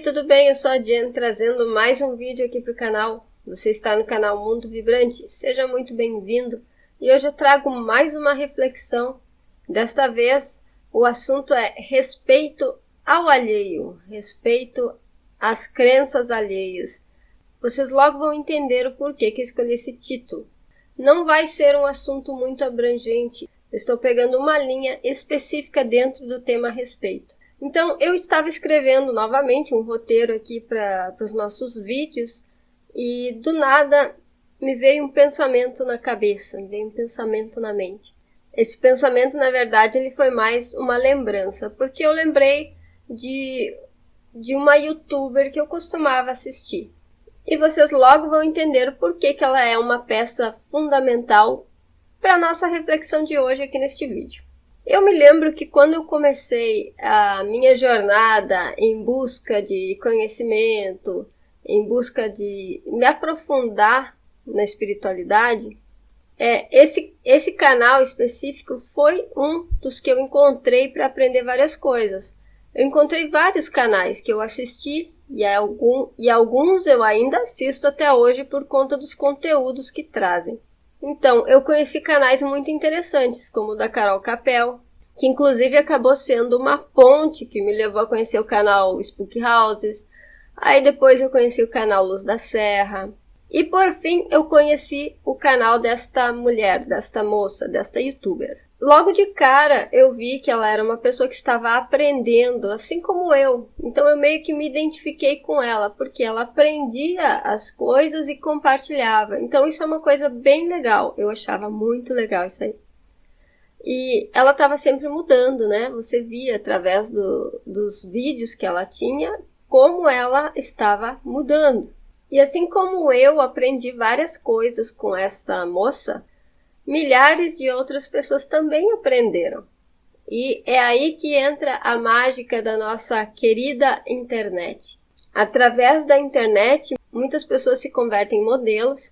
tudo bem? Eu sou a Jen, trazendo mais um vídeo aqui para o canal. Você está no canal Mundo Vibrante, seja muito bem-vindo. E hoje eu trago mais uma reflexão. Desta vez, o assunto é respeito ao alheio, respeito às crenças alheias. Vocês logo vão entender o porquê que eu escolhi esse título. Não vai ser um assunto muito abrangente. Estou pegando uma linha específica dentro do tema respeito. Então, eu estava escrevendo novamente um roteiro aqui para os nossos vídeos e do nada me veio um pensamento na cabeça, me veio um pensamento na mente. Esse pensamento, na verdade, ele foi mais uma lembrança, porque eu lembrei de uma youtuber que eu costumava assistir. E vocês logo vão entender o porquê que ela é uma peça fundamental para a nossa reflexão de hoje aqui neste vídeo. Eu me lembro que quando eu comecei a minha jornada em busca de conhecimento, em busca de me aprofundar na espiritualidade, esse canal específico foi um dos que eu encontrei para aprender várias coisas. Eu encontrei vários canais que eu assisti e alguns eu ainda assisto até hoje por conta dos conteúdos que trazem. Então, eu conheci canais muito interessantes, como o da Carol Capel, que inclusive acabou sendo uma ponte que me levou a conhecer o canal Spook Houses. Aí depois eu conheci o canal Luz da Serra. E por fim eu conheci o canal desta mulher, desta moça, desta youtuber. Logo de cara eu vi que ela era uma pessoa que estava aprendendo, assim como eu. Então eu meio que me identifiquei com ela, porque ela aprendia as coisas e compartilhava. Então isso é uma coisa bem legal, eu achava muito legal isso aí. E ela estava sempre mudando, né? Você via através dos vídeos que ela tinha como ela estava mudando. E assim como eu aprendi várias coisas com essa moça, milhares de outras pessoas também aprenderam. E é aí que entra a mágica da nossa querida internet. Através da internet, muitas pessoas se convertem em modelos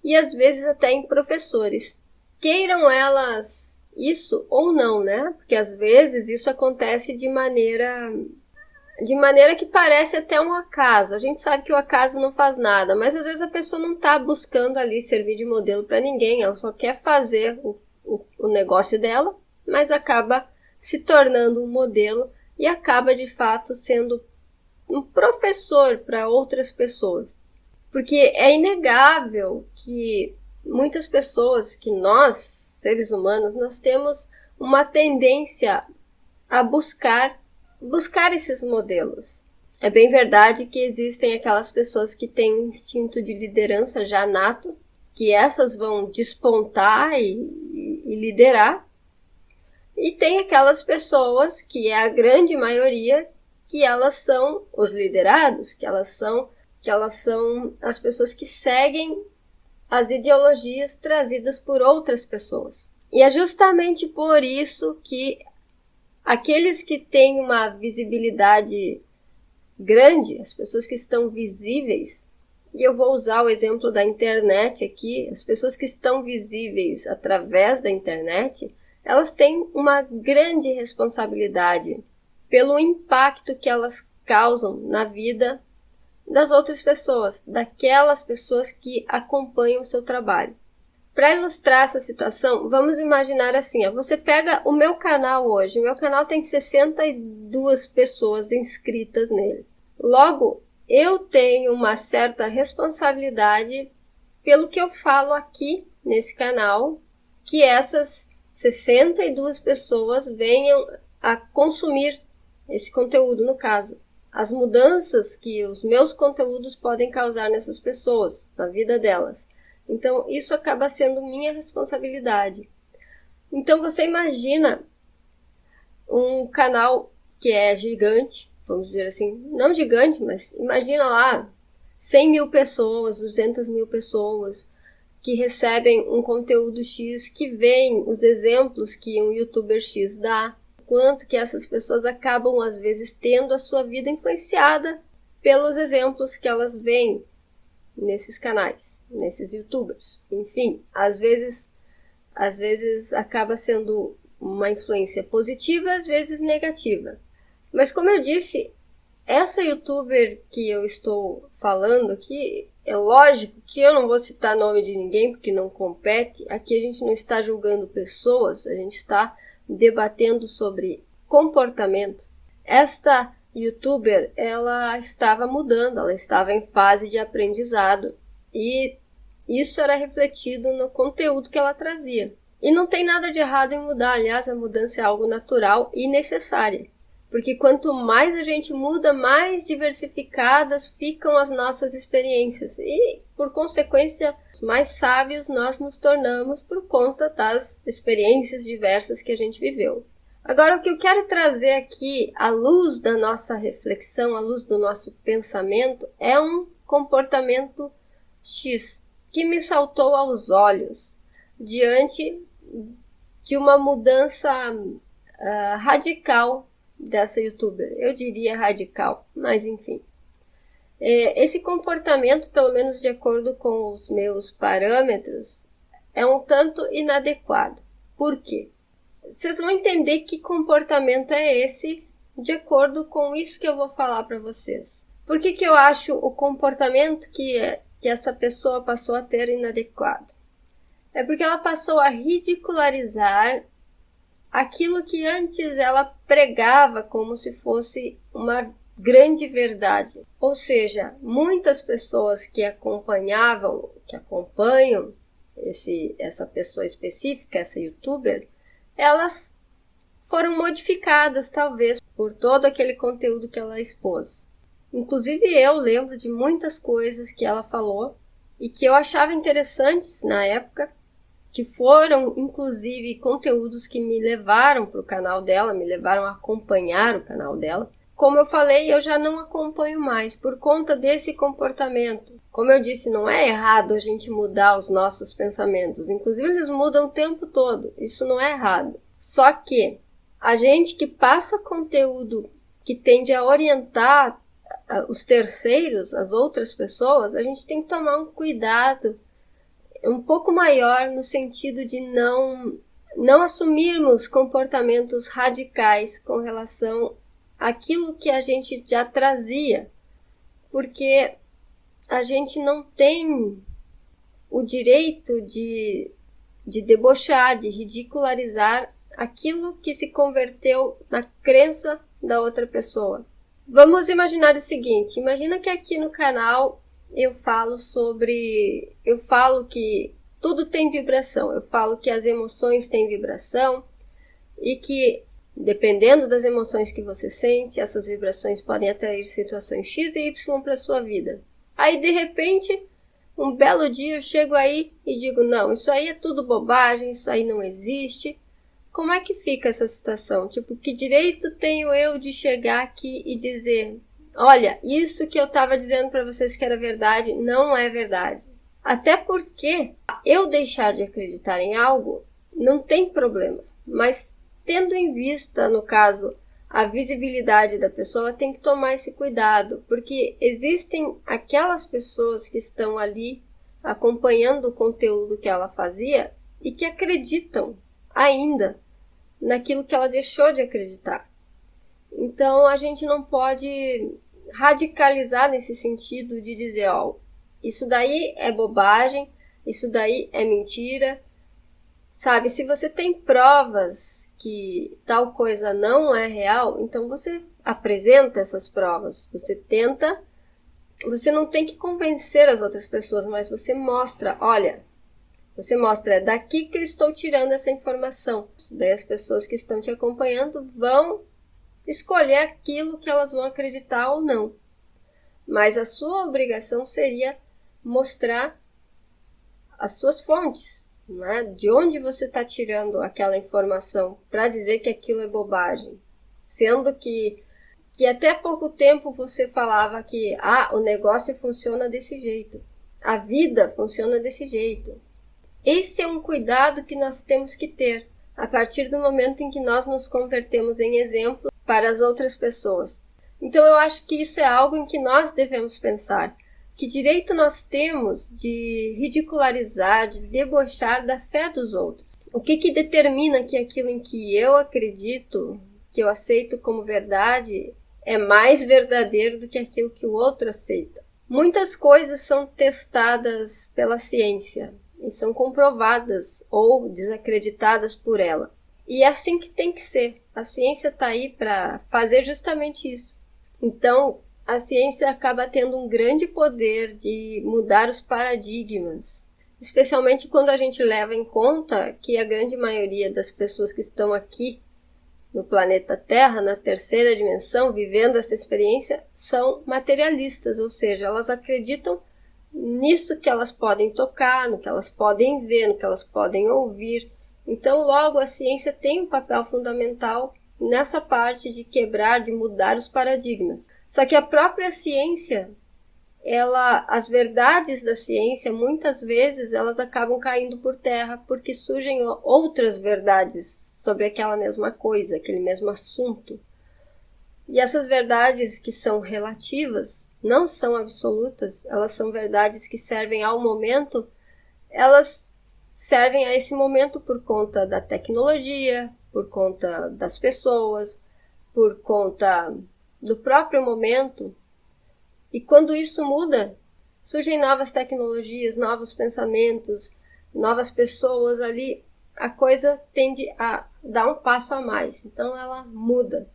e às vezes até em professores. Queiram elas isso ou não, né? Porque às vezes isso acontece de maneira que parece até um acaso. A gente sabe que o acaso não faz nada, mas às vezes a pessoa não está buscando ali servir de modelo para ninguém, ela só quer fazer o negócio dela, mas acaba se tornando um modelo e acaba de fato sendo um professor para outras pessoas. Porque é inegável que muitas pessoas, que nós, seres humanos, nós temos uma tendência a buscar esses modelos. É bem verdade que existem aquelas pessoas que têm um instinto de liderança já nato, que essas vão despontar e liderar. E tem aquelas pessoas, que é a grande maioria, que elas são os liderados, que elas são as pessoas que seguem as ideologias trazidas por outras pessoas. E é justamente por isso que aqueles que têm uma visibilidade grande, as pessoas que estão visíveis, e eu vou usar o exemplo da internet aqui, as pessoas que estão visíveis através da internet, elas têm uma grande responsabilidade pelo impacto que elas causam na vida das outras pessoas, daquelas pessoas que acompanham o seu trabalho. Para ilustrar essa situação, vamos imaginar assim, você pega o meu canal hoje, o meu canal tem 62 pessoas inscritas nele. Logo, eu tenho uma certa responsabilidade pelo que eu falo aqui nesse canal, que essas 62 pessoas venham a consumir esse conteúdo, no caso. As mudanças que os meus conteúdos podem causar nessas pessoas, na vida delas. Então, isso acaba sendo minha responsabilidade. Então, você imagina um canal que é gigante, vamos dizer assim, não gigante, mas imagina lá 100 mil pessoas, 200 mil pessoas que recebem um conteúdo X, que veem os exemplos que um youtuber X dá, quanto que essas pessoas acabam, às vezes, tendo a sua vida influenciada pelos exemplos que elas veem nesses canais, nesses youtubers. Enfim, às vezes acaba sendo uma influência positiva, às vezes negativa. Mas como eu disse, Essa youtuber que eu estou falando aqui, é lógico que eu não vou citar nome de ninguém porque não compete. Aqui a gente não está julgando pessoas, a gente está debatendo sobre comportamento. Esta youtuber, ela estava mudando, ela estava em fase de aprendizado e isso era refletido no conteúdo que ela trazia. E não tem nada de errado em mudar, aliás, a mudança é algo natural e necessária. Porque quanto mais a gente muda, mais diversificadas ficam as nossas experiências. E, por consequência, mais sábios nós nos tornamos por conta das experiências diversas que a gente viveu. Agora, o que eu quero trazer aqui, à luz da nossa reflexão, à luz do nosso pensamento, é um comportamento X que me saltou aos olhos diante de uma mudança radical dessa youtuber. Eu diria radical, mas enfim. Esse comportamento, pelo menos de acordo com os meus parâmetros, é um tanto inadequado. Por quê? Vocês vão entender que comportamento é esse de acordo com isso que eu vou falar para vocês. Por que eu acho o comportamento que essa pessoa passou a ter inadequado? É porque ela passou a ridicularizar aquilo que antes ela pregava como se fosse uma grande verdade. Ou seja, muitas pessoas que acompanham essa pessoa específica, essa youtuber, elas foram modificadas talvez por todo aquele conteúdo que ela expôs. Inclusive eu lembro de muitas coisas que ela falou e que eu achava interessantes na época, que foram, inclusive, conteúdos que me levaram para o canal dela, me levaram a acompanhar o canal dela. Como eu falei, eu já não acompanho mais por conta desse comportamento. Como eu disse, não é errado a gente mudar os nossos pensamentos. Inclusive, eles mudam o tempo todo. Isso não é errado. Só que a gente que passa conteúdo que tende a orientar os terceiros, as outras pessoas, a gente tem que tomar um cuidado um pouco maior no sentido de não assumirmos comportamentos radicais com relação àquilo que a gente já trazia, porque a gente não tem o direito de debochar, de ridicularizar aquilo que se converteu na crença da outra pessoa. Vamos imaginar o seguinte, imagina que aqui no canal eu falo que tudo tem vibração, eu falo que as emoções têm vibração e que, dependendo das emoções que você sente, essas vibrações podem atrair situações X e Y para a sua vida. Aí, de repente, um belo dia eu chego aí e digo, não, isso aí é tudo bobagem, isso aí não existe. Como é que fica essa situação? Tipo, que direito tenho eu de chegar aqui e dizer, olha, isso que eu estava dizendo para vocês que era verdade, não é verdade. Até porque eu deixar de acreditar em algo não tem problema. Mas tendo em vista, no caso, a visibilidade da pessoa, tem que tomar esse cuidado. Porque existem aquelas pessoas que estão ali acompanhando o conteúdo que ela fazia e que acreditam ainda naquilo que ela deixou de acreditar. Então, a gente não pode radicalizar nesse sentido de dizer, ó, isso daí é bobagem, isso daí é mentira. Sabe, se você tem provas que tal coisa não é real, então você apresenta essas provas. Você não tem que convencer as outras pessoas, mas você mostra, olha, é daqui que eu estou tirando essa informação. Daí as pessoas que estão te acompanhando vão escolher aquilo que elas vão acreditar ou não. Mas a sua obrigação seria mostrar as suas fontes, né? De onde você está tirando aquela informação para dizer que aquilo é bobagem. Sendo que até pouco tempo você falava que o negócio funciona desse jeito. A vida funciona desse jeito. Esse é um cuidado que nós temos que ter a partir do momento em que nós nos convertemos em exemplo para as outras pessoas. Então eu acho que isso é algo em que nós devemos pensar. Que direito nós temos de ridicularizar, de debochar da fé dos outros? O que determina que aquilo em que eu acredito, que eu aceito como verdade, é mais verdadeiro do que aquilo que o outro aceita. Muitas coisas são testadas pela ciência e são comprovadas ou desacreditadas por ela. E é assim que tem que ser. A ciência está aí para fazer justamente isso. Então, a ciência acaba tendo um grande poder de mudar os paradigmas, especialmente quando a gente leva em conta que a grande maioria das pessoas que estão aqui no planeta Terra, na terceira dimensão, vivendo essa experiência, são materialistas, ou seja, elas acreditam nisso que elas podem tocar, no que elas podem ver, no que elas podem ouvir. Então, logo, a ciência tem um papel fundamental nessa parte de quebrar, de mudar os paradigmas. Só que a própria ciência, as verdades da ciência, muitas vezes, elas acabam caindo por terra, porque surgem outras verdades sobre aquela mesma coisa, aquele mesmo assunto. E essas verdades que são relativas, não são absolutas, elas são verdades que servem ao momento, elas servem a esse momento por conta da tecnologia, por conta das pessoas, por conta do próprio momento. E quando isso muda, surgem novas tecnologias, novos pensamentos, novas pessoas ali, a coisa tende a dar um passo a mais. Então ela muda.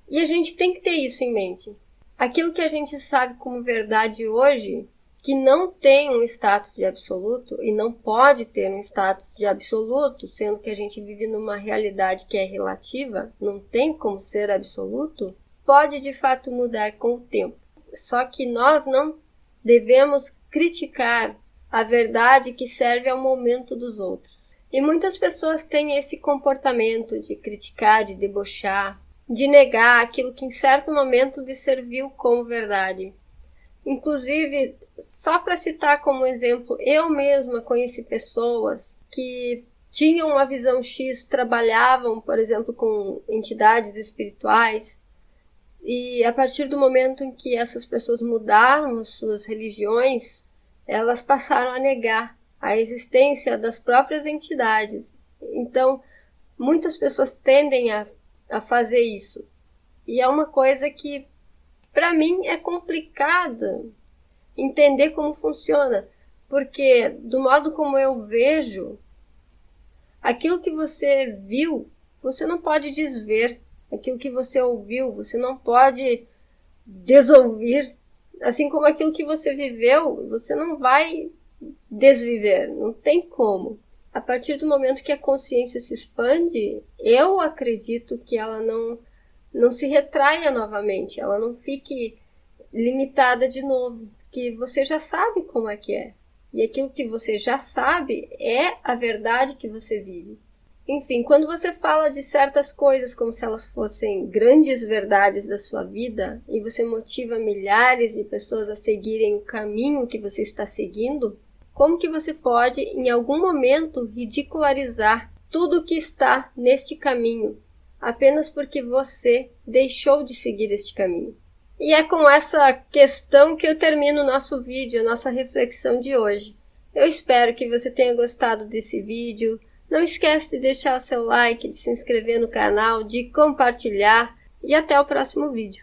E a gente tem que ter isso em mente. Aquilo que a gente sabe como verdade hoje, que não tem um status de absoluto e não pode ter um status de absoluto, sendo que a gente vive numa realidade que é relativa, não tem como ser absoluto, pode de fato mudar com o tempo. Só que nós não devemos criticar a verdade que serve ao momento dos outros. E muitas pessoas têm esse comportamento de criticar, de debochar, de negar aquilo que em certo momento lhe serviu como verdade. Inclusive, só para citar como exemplo, eu mesma conheci pessoas que tinham uma visão X, trabalhavam, por exemplo, com entidades espirituais, e a partir do momento em que essas pessoas mudaram as suas religiões, elas passaram a negar a existência das próprias entidades. Então, muitas pessoas tendem a fazer isso. E é uma coisa que, para mim, é complicado entender como funciona. Porque, do modo como eu vejo, aquilo que você viu, você não pode desver. Aquilo que você ouviu, você não pode desouvir. Assim como aquilo que você viveu, você não vai desviver, não tem como. A partir do momento que a consciência se expande, eu acredito que ela não se retraia novamente, ela não fique limitada de novo, porque você já sabe como é que é. E aquilo que você já sabe é a verdade que você vive. Enfim, quando você fala de certas coisas como se elas fossem grandes verdades da sua vida e você motiva milhares de pessoas a seguirem o caminho que você está seguindo, como que você pode, em algum momento, ridicularizar tudo que está neste caminho, apenas porque você deixou de seguir este caminho? E é com essa questão que eu termino o nosso vídeo, a nossa reflexão de hoje. Eu espero que você tenha gostado desse vídeo. Não esquece de deixar o seu like, de se inscrever no canal, de compartilhar e até o próximo vídeo.